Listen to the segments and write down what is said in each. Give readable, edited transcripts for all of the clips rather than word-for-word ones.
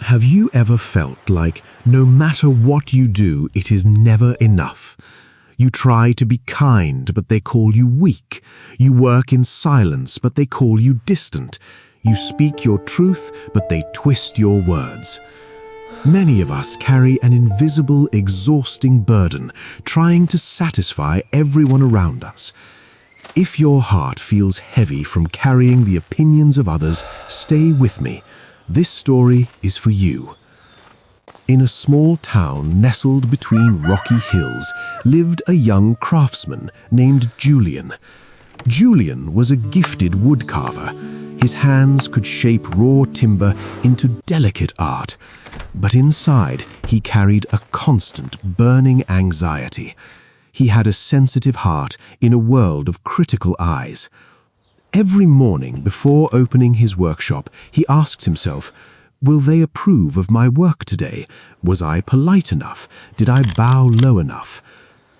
Have you ever felt like no matter what you do, it is never enough? You try to be kind, but they call you weak. You work in silence, but they call you distant. You speak your truth, but they twist your words. Many of us carry an invisible, exhausting burden, trying to satisfy everyone around us. If your heart feels heavy from carrying the opinions of others, stay with me. This story is for you. In a small town nestled between rocky hills lived a young craftsman named Julian. Julian was a gifted woodcarver. His hands could shape raw timber into delicate art, but inside he carried a constant, burning anxiety. He had a sensitive heart in a world of critical eyes. Every morning before opening his workshop, he asked himself, "Will they approve of my work today? Was I polite enough? Did I bow low enough?"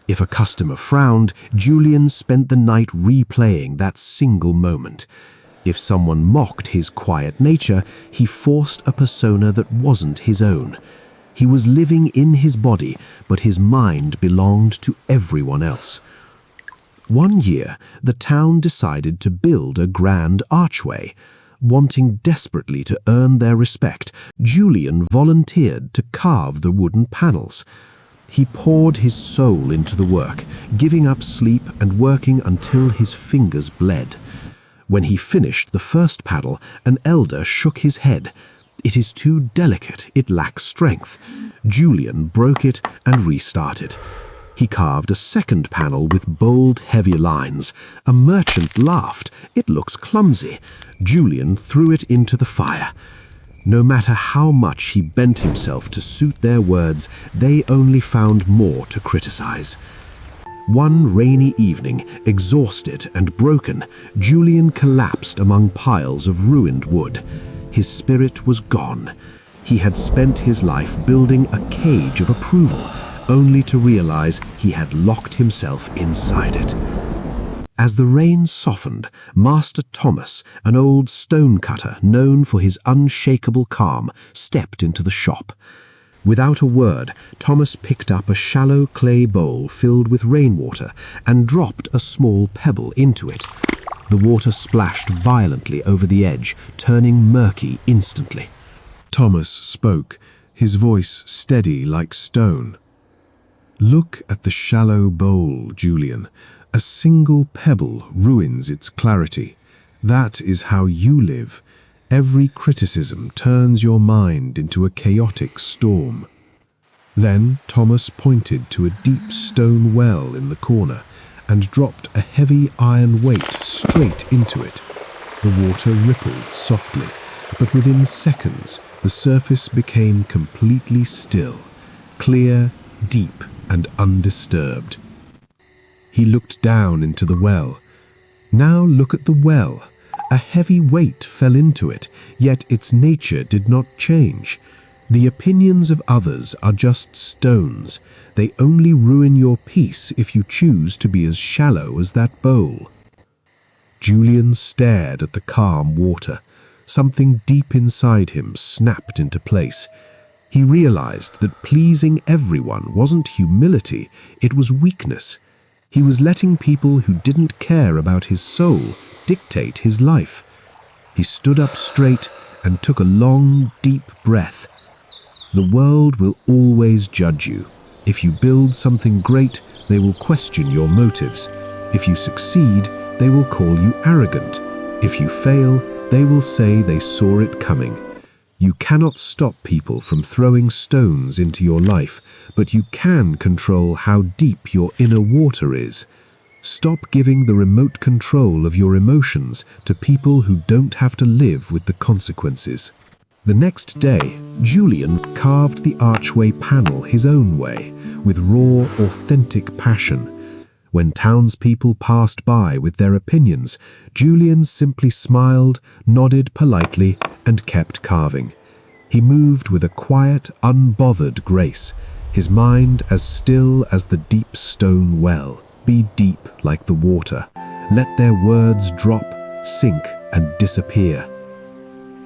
If a customer frowned, Julian spent the night replaying that single moment. If someone mocked his quiet nature, he forced a persona that wasn't his own. He was living in his body, but his mind belonged to everyone else. One year, the town decided to build a grand archway. Wanting desperately to earn their respect, Julian volunteered to carve the wooden panels. He poured his soul into the work, giving up sleep and working until his fingers bled. When he finished the first panel, an elder shook his head. "It is too delicate, it lacks strength." Julian broke it and restarted. He carved a second panel with bold, heavy lines. A merchant laughed. "It looks clumsy." Julian threw it into the fire. No matter how much he bent himself to suit their words, they only found more to criticize. One rainy evening, exhausted and broken, Julian collapsed among piles of ruined wood. His spirit was gone. He had spent his life building a cage of approval, only to realize he had locked himself inside it. As the rain softened, Master Thomas, an old stonecutter known for his unshakable calm, stepped into the shop. Without a word, Thomas picked up a shallow clay bowl filled with rainwater and dropped a small pebble into it. The water splashed violently over the edge, turning murky instantly. Thomas spoke, his voice steady like stone. "Look at the shallow bowl, Julian. A single pebble ruins its clarity. That is how you live. Every criticism turns your mind into a chaotic storm." Then Thomas pointed to a deep stone well in the corner and dropped a heavy iron weight straight into it. The water rippled softly, but within seconds the surface became completely still, clear, deep, and undisturbed. He looked down into the well. Now look at the well. A heavy weight fell into it, yet its nature did not change. The opinions of others are just stones. They only ruin your peace if you choose to be as shallow as that bowl. Julian stared at the calm water. Something deep inside him snapped into place. He realized that pleasing everyone wasn't humility, it was weakness. He was letting people who didn't care about his soul dictate his life. He stood up straight and took a long, deep breath. The world will always judge you. If you build something great, they will question your motives. If you succeed, they will call you arrogant. If you fail, they will say they saw it coming. You cannot stop people from throwing stones into your life, but you can control how deep your inner water is. Stop giving the remote control of your emotions to people who don't have to live with the consequences. The next day, Julian carved the archway panel his own way, with raw, authentic passion. When townspeople passed by with their opinions, Julian simply smiled, nodded politely, and kept carving. He moved with a quiet, unbothered grace, his mind as still as the deep stone well. Be deep like the water. Let their words drop, sink, and disappear.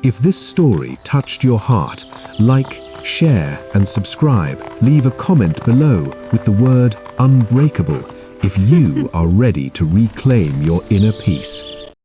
If this story touched your heart, like, share, and subscribe. Leave a comment below with the word unbreakable if you are ready to reclaim your inner peace.